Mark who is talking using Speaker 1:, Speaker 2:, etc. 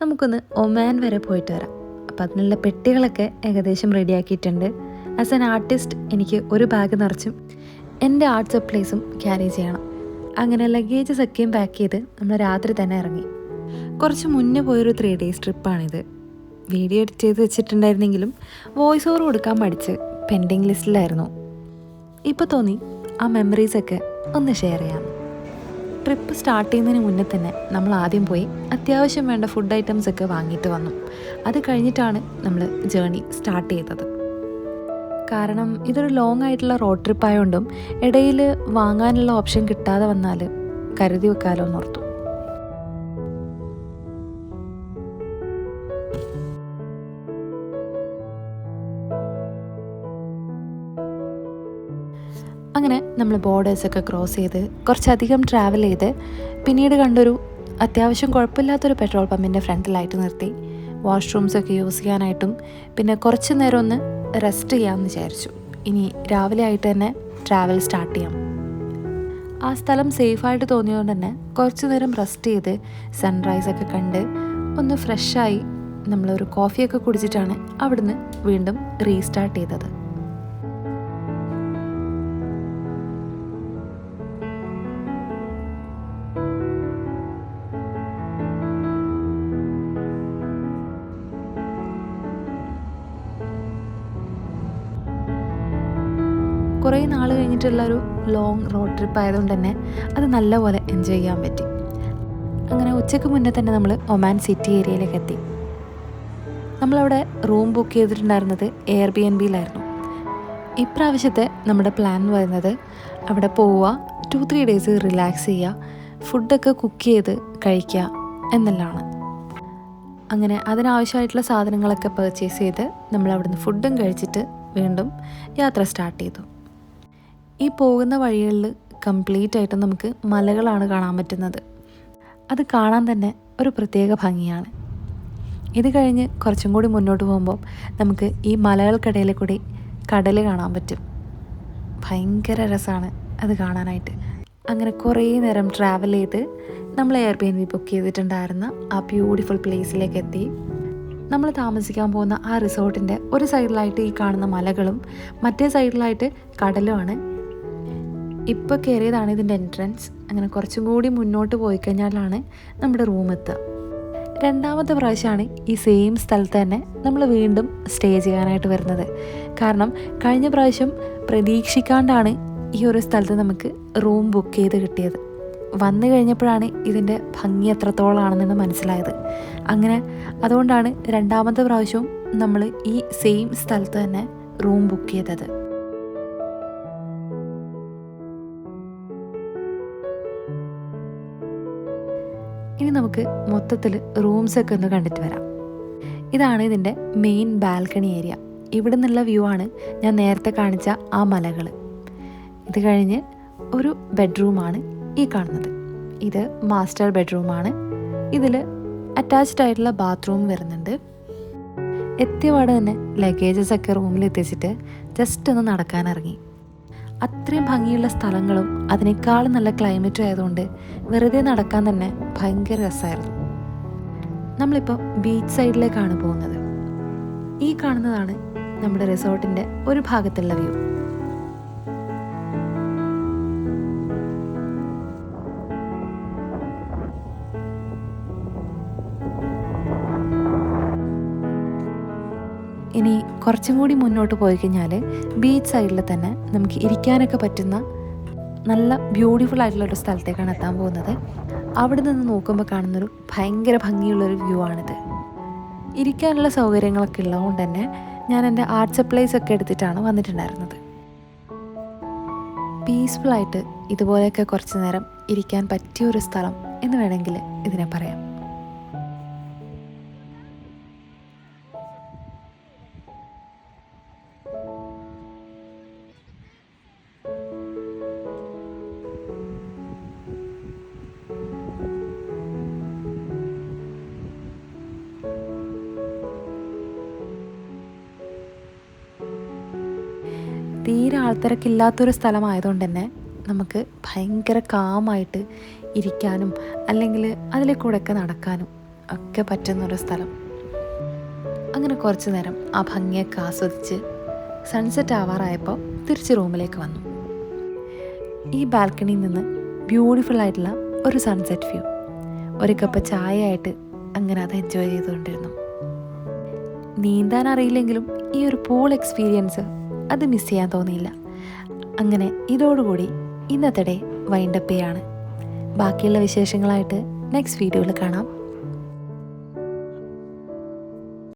Speaker 1: നമുക്കൊന്ന് ഒമാൻ വരെ പോയിട്ട് വരാം. അപ്പോൾ അതിനുള്ള പെട്ടികളൊക്കെ ഏകദേശം റെഡിയാക്കിയിട്ടുണ്ട്. ആസ് ആൻ ആർട്ടിസ്റ്റ് എനിക്ക് ഒരു ബാഗ് നിറച്ചും എൻ്റെ ആർട്ട് സപ്ലൈസും ക്യാരി ചെയ്യണം. അങ്ങനെ ലഗേജസ് ഒക്കെയും പാക്ക് ചെയ്ത് നമ്മൾ രാത്രി തന്നെ ഇറങ്ങി. കുറച്ച് മുന്നേ പോയൊരു 3 days ട്രിപ്പാണിത്. വീഡിയോ എഡിറ്റ് ചെയ്ത് വെച്ചിട്ടുണ്ടായിരുന്നെങ്കിലും വോയിസ് ഓവർ കൊടുക്കാൻ പഠിച്ച് പെൻഡിങ് ലിസ്റ്റിലായിരുന്നു. ഇപ്പോൾ തോന്നി ആ മെമ്മറീസൊക്കെ ഒന്ന് ഷെയർ ചെയ്യാം. ട്രിപ്പ് സ്റ്റാർട്ട് ചെയ്യുന്നതിന് മുന്നേ തന്നെ നമ്മൾ ആദ്യം പോയി അത്യാവശ്യം വേണ്ട ഫുഡ് ഐറ്റംസ് ഒക്കെ വാങ്ങിയിട്ട് വന്നു. അത് കഴിഞ്ഞിട്ടാണ് നമ്മൾ ജേർണി സ്റ്റാർട്ട് ചെയ്തത്. കാരണം ഇതൊരു ലോങ് ആയിട്ടുള്ള റോഡ് ട്രിപ്പ് ആയതുകൊണ്ടും ഇടയിൽ വാങ്ങാനുള്ള ഓപ്ഷൻ കിട്ടാതെ വന്നാൽ കരുതി വെക്കാലോ എന്നോർത്തു. അങ്ങനെ നമ്മൾ ബോർഡേഴ്സൊക്കെ ക്രോസ് ചെയ്ത് കുറച്ചധികം ട്രാവൽ ചെയ്ത് പിന്നീട് കണ്ടൊരു അത്യാവശ്യം കുഴപ്പമില്ലാത്തൊരു പെട്രോൾ പമ്പിൻ്റെ ഫ്രണ്ടിലായിട്ട് നിർത്തി വാഷ്റൂംസൊക്കെ യൂസ് ചെയ്യാനായിട്ടും പിന്നെ കുറച്ച് നേരം ഒന്ന് റെസ്റ്റ് ചെയ്യാമെന്ന് വിചാരിച്ചു. ഇനി രാവിലെ ആയിട്ട് തന്നെ ട്രാവൽ സ്റ്റാർട്ട് ചെയ്യാം. ആ സ്ഥലം സേഫായിട്ട് തോന്നിയതുകൊണ്ട് തന്നെ കുറച്ച് നേരം റെസ്റ്റ് ചെയ്ത് സൺറൈസൊക്കെ കണ്ട് ഒന്ന് ഫ്രഷായി നമ്മളൊരു കോഫിയൊക്കെ കുടിച്ചിട്ടാണ് അവിടുന്ന് വീണ്ടും റീസ്റ്റാർട്ട് ചെയ്തത്. കുറേ നാൾ കഴിഞ്ഞിട്ടുള്ളൊരു ലോങ് റോഡ് ട്രിപ്പ് ആയതുകൊണ്ട് തന്നെ അത് നല്ലപോലെ എൻജോയ് ചെയ്യാൻ പറ്റി. അങ്ങനെ ഉച്ചയ്ക്ക് മുന്നേ തന്നെ നമ്മൾ ഒമാൻ സിറ്റി ഏരിയയിലേക്ക് എത്തി. നമ്മളവിടെ റൂം ബുക്ക് ചെയ്തിട്ടുണ്ടായിരുന്നത് എയർബിഎൻബിയിലായിരുന്നു. ഇപ്രാവശ്യത്തെ നമ്മുടെ പ്ലാൻ എന്ന് പറയുന്നത് അവിടെ പോവുക, 2-3 days റിലാക്സ് ചെയ്യുക, ഫുഡൊക്കെ കുക്ക് ചെയ്ത് കഴിക്കുക എന്നെല്ലാമാണ്. അങ്ങനെ അതിനാവശ്യമായിട്ടുള്ള സാധനങ്ങളൊക്കെ പർച്ചേസ് ചെയ്ത് നമ്മൾ അവിടുന്ന് ഫുഡും കഴിച്ചിട്ട് വീണ്ടും യാത്ര സ്റ്റാർട്ട് ചെയ്തു. ഈ പോകുന്ന വഴികളിൽ കംപ്ലീറ്റ് ആയിട്ടും നമുക്ക് മലകളാണ് കാണാൻ പറ്റുന്നത്. അത് കാണാൻ തന്നെ ഒരു പ്രത്യേക ഭംഗിയാണ്. ഇത് കഴിഞ്ഞ് കുറച്ചും കൂടി മുന്നോട്ട് പോകുമ്പോൾ നമുക്ക് ഈ മലകൾക്കിടയിൽ കൂടി കടൽ കാണാൻ പറ്റും. ഭയങ്കര രസമാണ് അത് കാണാനായിട്ട്. അങ്ങനെ കുറേ നേരം ട്രാവൽ ചെയ്ത് നമ്മൾ എയർബിഎൻബി ബുക്ക് ചെയ്തിട്ടുണ്ടായിരുന്ന ആ ബ്യൂട്ടിഫുൾ പ്ലേസിലേക്ക് എത്തി. നമ്മൾ താമസിക്കാൻ പോകുന്ന ആ റിസോർട്ടിൻ്റെ ഒരു സൈഡിലായിട്ട് ഈ കാണുന്ന മലകളും മറ്റേ സൈഡിലായിട്ട് കടലുമാണ്. ഇപ്പോൾ കയറിയതാണ് ഇതിൻ്റെ എൻട്രൻസ്. അങ്ങനെ കുറച്ചും കൂടി മുന്നോട്ട് പോയി കഴിഞ്ഞാലാണ് നമ്മുടെ റൂം എത്തുക. രണ്ടാമത്തെ പ്രാവശ്യമാണ് ഈ സെയിം സ്ഥലത്ത് തന്നെ നമ്മൾ വീണ്ടും സ്റ്റേ ചെയ്യാനായിട്ട് വരുന്നത്. കാരണം കഴിഞ്ഞ പ്രാവശ്യം പ്രതീക്ഷിക്കാണ്ടാണ് ഈ ഒരു സ്ഥലത്ത് നമുക്ക് റൂം ബുക്ക് ചെയ്ത് കിട്ടിയത്. വന്നു കഴിഞ്ഞപ്പോഴാണ് ഇതിൻ്റെ ഭംഗി എത്രത്തോളമാണെന്ന് മനസ്സിലായത്. അങ്ങനെ അതുകൊണ്ടാണ് രണ്ടാമത്തെ പ്രാവശ്യവും നമ്മൾ ഈ സെയിം സ്ഥലത്ത് തന്നെ റൂം ബുക്ക് ചെയ്തത്. ഇനി നമുക്ക് മൊത്തത്തിൽ റൂംസൊക്കെ ഒന്ന് കണ്ടിട്ട് വരാം. ഇതാണ് ഇതിൻ്റെ മെയിൻ ബാൽക്കണി ഏരിയ. ഇവിടെ നിന്നുള്ള വ്യൂ ആണ് ഞാൻ നേരത്തെ കാണിച്ച ആ മലകൾ. ഇത് കഴിഞ്ഞ് ഒരു ബെഡ്റൂമാണ് ഈ കാണുന്നത്. ഇത് മാസ്റ്റർ ബെഡ്റൂമാണ്. ഇതിൽ അറ്റാച്ച്ഡ് ആയിട്ടുള്ള ബാത്റൂം വരുന്നുണ്ട്. എത്തിയപാട് തന്നെ ലഗേജസ് ഒക്കെ റൂമിൽ എത്തിച്ചിട്ട് ജസ്റ്റ് ഒന്ന് നടക്കാനിറങ്ങി. അത്രയും ഭംഗിയുള്ള സ്ഥലങ്ങളും അതിനേക്കാളും നല്ല ക്ലൈമറ്റും ആയതുകൊണ്ട് വെറുതെ നടക്കാൻ തന്നെ ഭയങ്കര രസമായിരുന്നു. നമ്മളിപ്പോൾ ബീച്ച് സൈഡിലേക്കാണ് പോകുന്നത്. ഈ കാണുന്നതാണ് നമ്മുടെ റിസോർട്ടിൻ്റെ ഒരു ഭാഗത്തുള്ള വ്യൂ. ഇനി കുറച്ചും കൂടി മുന്നോട്ട് പോയി കഴിഞ്ഞാൽ ബീച്ച് സൈഡിൽ തന്നെ നമുക്ക് ഇരിക്കാനൊക്കെ പറ്റുന്ന നല്ല ബ്യൂട്ടിഫുൾ ആയിട്ടുള്ളൊരു സ്ഥലത്തേക്കാണ് എത്താൻ പോകുന്നത്. അവിടെ നിന്ന് നോക്കുമ്പോൾ കാണുന്നൊരു ഭയങ്കര ഭംഗിയുള്ളൊരു വ്യൂ ആണിത്. ഇരിക്കാനുള്ള സൗകര്യങ്ങളൊക്കെ ഉള്ളതുകൊണ്ട് തന്നെ ഞാൻ എൻ്റെ ആർട്ട് സപ്ലൈസ് ഒക്കെ എടുത്തിട്ടാണ് വന്നിട്ടുണ്ടായിരുന്നത്. പീസ്ഫുള്ളായിട്ട് ഇതുപോലെയൊക്കെ കുറച്ച് നേരം ഇരിക്കാൻ പറ്റിയൊരു സ്ഥലം എന്ന് വേണമെങ്കിൽ ഇതിനെ പറയാം. തീരെ ആൾത്തിരക്കില്ലാത്തൊരു സ്ഥലമായതുകൊണ്ട് തന്നെ നമുക്ക് ഭയങ്കര കാമായിട്ട് ഇരിക്കാനും അല്ലെങ്കിൽ അതിലെ കൂടെയൊക്കെ നടക്കാനും ഒക്കെ പറ്റുന്നൊരു സ്ഥലം. അങ്ങനെ കുറച്ച് നേരം ആ ഭംഗിയൊക്കെ ആസ്വദിച്ച് സൺസെറ്റ് ആവാറായപ്പോൾ തിരിച്ച് റൂമിലേക്ക് വന്നു. ഈ ബാൽക്കണിയിൽ നിന്ന് ബ്യൂട്ടിഫുൾ ആയിട്ടുള്ള ഒരു സൺസെറ്റ് വ്യൂ, ഒരു കപ്പ് ചായയായിട്ട് അങ്ങനെ അത് എൻജോയ് ചെയ്തുകൊണ്ടിരുന്നു. നീന്താൻ അറിയില്ലെങ്കിലും ഈ ഒരു പൂൾ എക്സ്പീരിയൻസ് അത് മിസ് ചെയ്യാൻ തോന്നിയില്ല. അങ്ങനെ ഇതോടുകൂടി ഇന്നത്തെ ഡേ വൈൻഡപ്പ് ചെയ്യാണ്. ബാക്കിയുള്ള വിശേഷങ്ങളായിട്ട് നെക്സ്റ്റ് വീഡിയോയിൽ കാണാം.